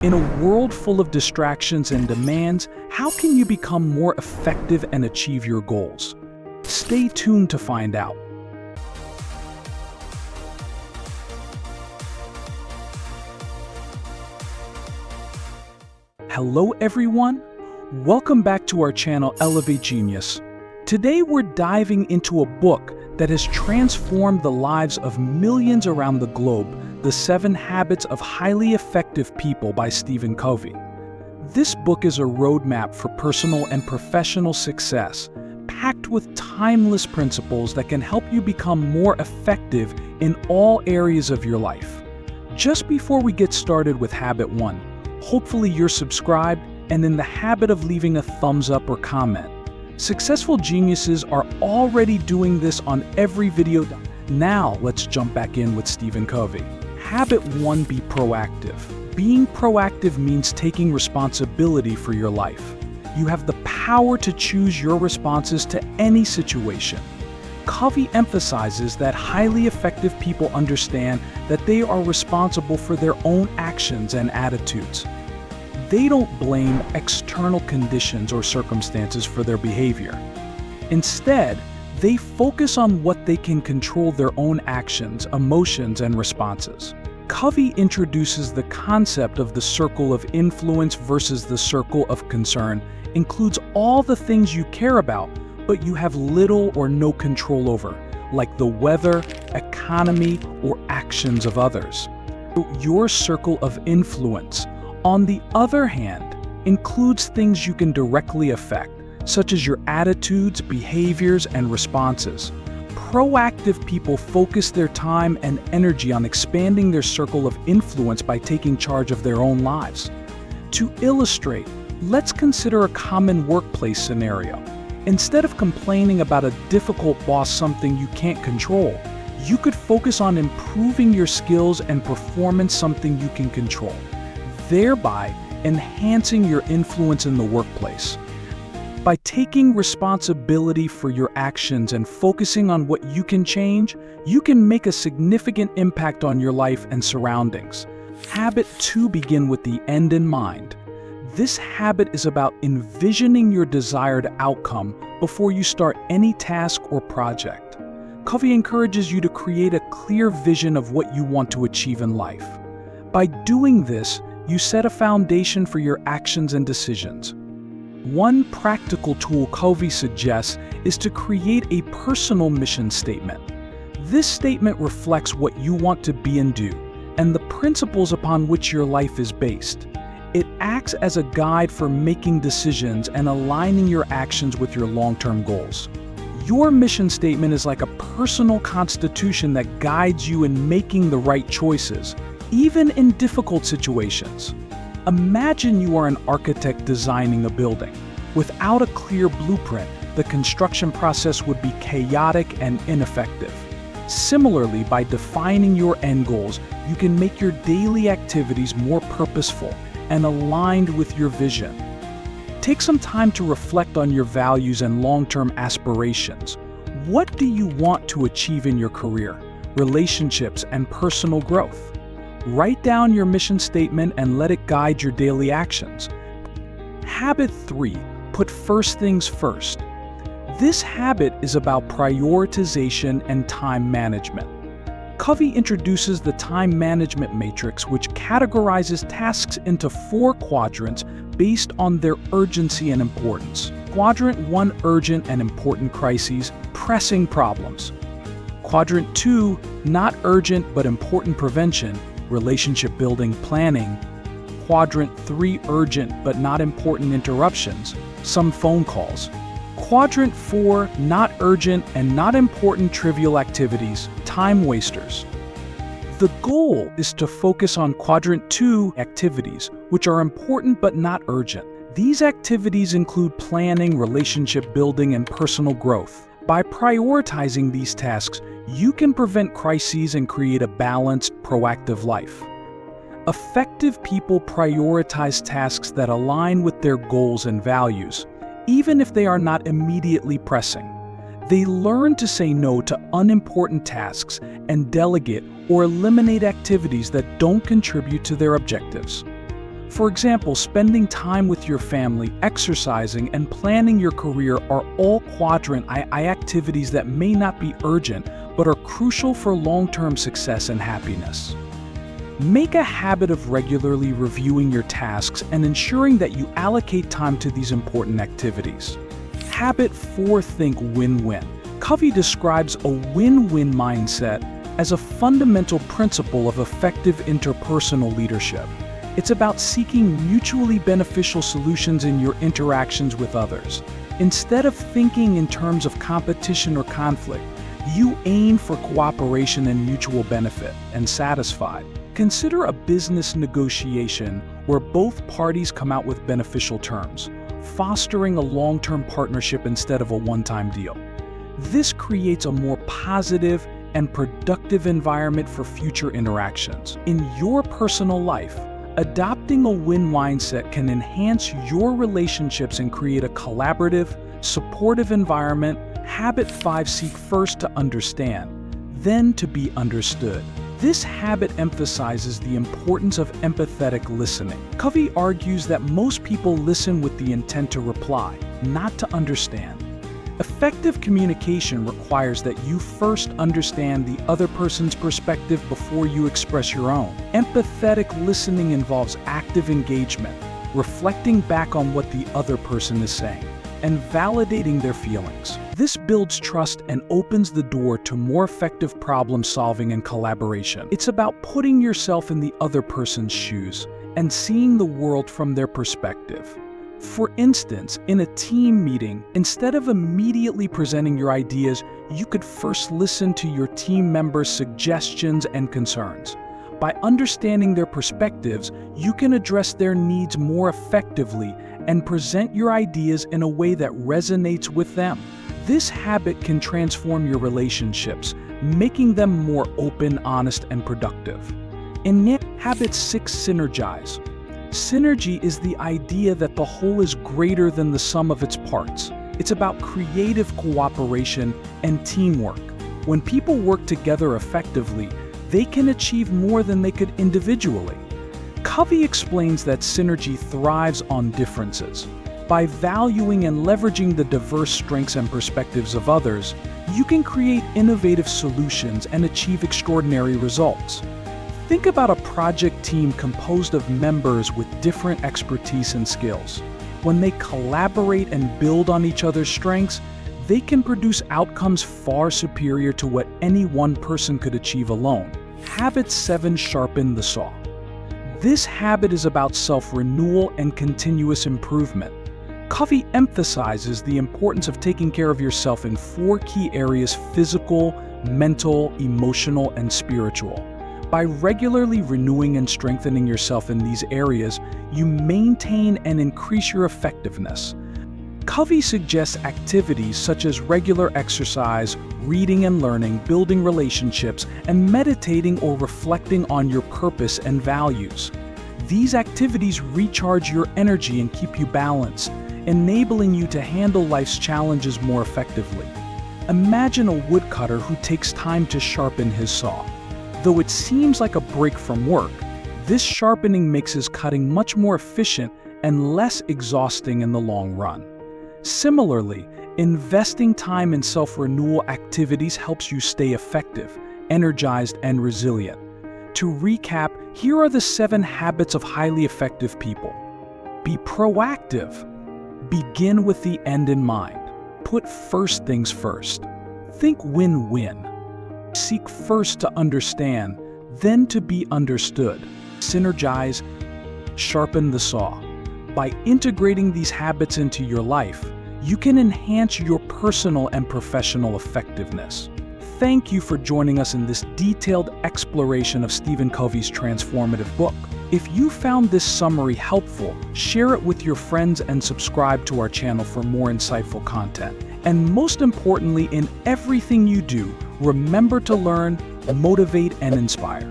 In a world full of distractions and demands, how can you become more effective and achieve your goals? Stay tuned to find out. Hello everyone, welcome back to our channel Elevate Genius. Today we're diving into a book that has transformed the lives of millions around the globe, The 7 Habits of Highly Effective People by Stephen Covey. This book is a roadmap for personal and professional success, packed with timeless principles that can help you become more effective in all areas of your life. Just before we get started with Habit 1, hopefully you're subscribed and in the habit of leaving a thumbs up or comment. Successful geniuses are already doing this on every video. Now let's jump back in with Stephen Covey. Habit 1, be proactive. Being proactive means taking responsibility for your life. You have the power to choose your responses to any situation. Covey emphasizes that highly effective people understand that they are responsible for their own actions and attitudes. They don't blame external conditions or circumstances for their behavior. Instead, they focus on what they can control: their own actions, emotions, and responses. Covey introduces the concept of the circle of influence versus the circle of concern, includes all the things you care about, but you have little or no control over, like the weather, economy, or actions of others. Your circle of influence, on the other hand, includes things you can directly affect, such as your attitudes, behaviors, and responses. Proactive people focus their time and energy on expanding their circle of influence by taking charge of their own lives. To illustrate, let's consider a common workplace scenario. Instead of complaining about a difficult boss, something you can't control, you could focus on improving your skills and performance, something you can control, thereby enhancing your influence in the workplace. By taking responsibility for your actions and focusing on what you can change, you can make a significant impact on your life and surroundings. Habit 2, begin with the end in mind. This habit is about envisioning your desired outcome before you start any task or project. Covey encourages you to create a clear vision of what you want to achieve in life. By doing this, you set a foundation for your actions and decisions. One practical tool Covey suggests is to create a personal mission statement. This statement reflects what you want to be and do, and the principles upon which your life is based. It acts as a guide for making decisions and aligning your actions with your long-term goals. Your mission statement is like a personal constitution that guides you in making the right choices, even in difficult situations. Imagine you are an architect designing a building. Without a clear blueprint, the construction process would be chaotic and ineffective. Similarly, by defining your end goals, you can make your daily activities more purposeful and aligned with your vision. Take some time to reflect on your values and long-term aspirations. What do you want to achieve in your career, relationships, and personal growth? Write down your mission statement and let it guide your daily actions. Habit 3, put first things first. This habit is about prioritization and time management. Covey introduces the time management matrix, which categorizes tasks into 4 quadrants based on their urgency and importance. Quadrant 1, urgent and important crises, pressing problems. Quadrant 2, not urgent but important prevention, relationship building, planning. Quadrant 3, urgent but not important interruptions, some phone calls. Quadrant 4, not urgent and not important trivial activities, time wasters. The goal is to focus on Quadrant 2 activities, which are important but not urgent. These activities include planning, relationship building, and personal growth. By prioritizing these tasks, you can prevent crises and create a balanced, proactive life. Effective people prioritize tasks that align with their goals and values, even if they are not immediately pressing. They learn to say no to unimportant tasks and delegate or eliminate activities that don't contribute to their objectives. For example, spending time with your family, exercising, and planning your career are all quadrant I activities that may not be urgent, but are crucial for long-term success and happiness. Make a habit of regularly reviewing your tasks and ensuring that you allocate time to these important activities. Habit 4. Think win-win. Covey describes a win-win mindset as a fundamental principle of effective interpersonal leadership. It's about seeking mutually beneficial solutions in your interactions with others. Instead of thinking in terms of competition or conflict, you aim for cooperation and mutual benefit, and satisfied. Consider a business negotiation where both parties come out with beneficial terms, fostering a long-term partnership instead of a one-time deal. This creates a more positive and productive environment for future interactions. In your personal life, adopting a win mindset can enhance your relationships and create a collaborative, supportive environment. Habit 5. Seek first to understand, then to be understood. This habit emphasizes the importance of empathetic listening. Covey argues that most people listen with the intent to reply, not to understand. Effective communication requires that you first understand the other person's perspective before you express your own. Empathetic listening involves active engagement, reflecting back on what the other person is saying, and validating their feelings. This builds trust and opens the door to more effective problem solving and collaboration. It's about putting yourself in the other person's shoes and seeing the world from their perspective. For instance, in a team meeting, instead of immediately presenting your ideas, you could first listen to your team members' suggestions and concerns. By understanding their perspectives, you can address their needs more effectively and present your ideas in a way that resonates with them. This habit can transform your relationships, making them more open, honest, and productive. In Habit 6. Synergize. Synergy is the idea that the whole is greater than the sum of its parts. It's about creative cooperation and teamwork. When people work together effectively, they can achieve more than they could individually. Covey explains that synergy thrives on differences. By valuing and leveraging the diverse strengths and perspectives of others, you can create innovative solutions and achieve extraordinary results. Think about a project team composed of members with different expertise and skills. When they collaborate and build on each other's strengths, they can produce outcomes far superior to what any one person could achieve alone. Habit 7. Sharpen the saw. This habit is about self-renewal and continuous improvement. Covey emphasizes the importance of taking care of yourself in 4 key areas: physical, mental, emotional, and spiritual. By regularly renewing and strengthening yourself in these areas, you maintain and increase your effectiveness. Covey suggests activities such as regular exercise, reading and learning, building relationships, and meditating or reflecting on your purpose and values. These activities recharge your energy and keep you balanced, enabling you to handle life's challenges more effectively. Imagine a woodcutter who takes time to sharpen his saw. Though it seems like a break from work, this sharpening makes his cutting much more efficient and less exhausting in the long run. Similarly, investing time in self-renewal activities helps you stay effective, energized, and resilient. To recap, here are the 7 habits of highly effective people. Be proactive. Begin with the end in mind. Put first things first. Think win-win. Seek first to understand, then to be understood. Synergize. Sharpen the saw. By integrating these habits into your life, you can enhance your personal and professional effectiveness. Thank you for joining us in this detailed exploration of Stephen Covey's transformative book. If you found this summary helpful, share it with your friends and subscribe to our channel for more insightful content. And most importantly, in everything you do, remember to learn, motivate, and inspire.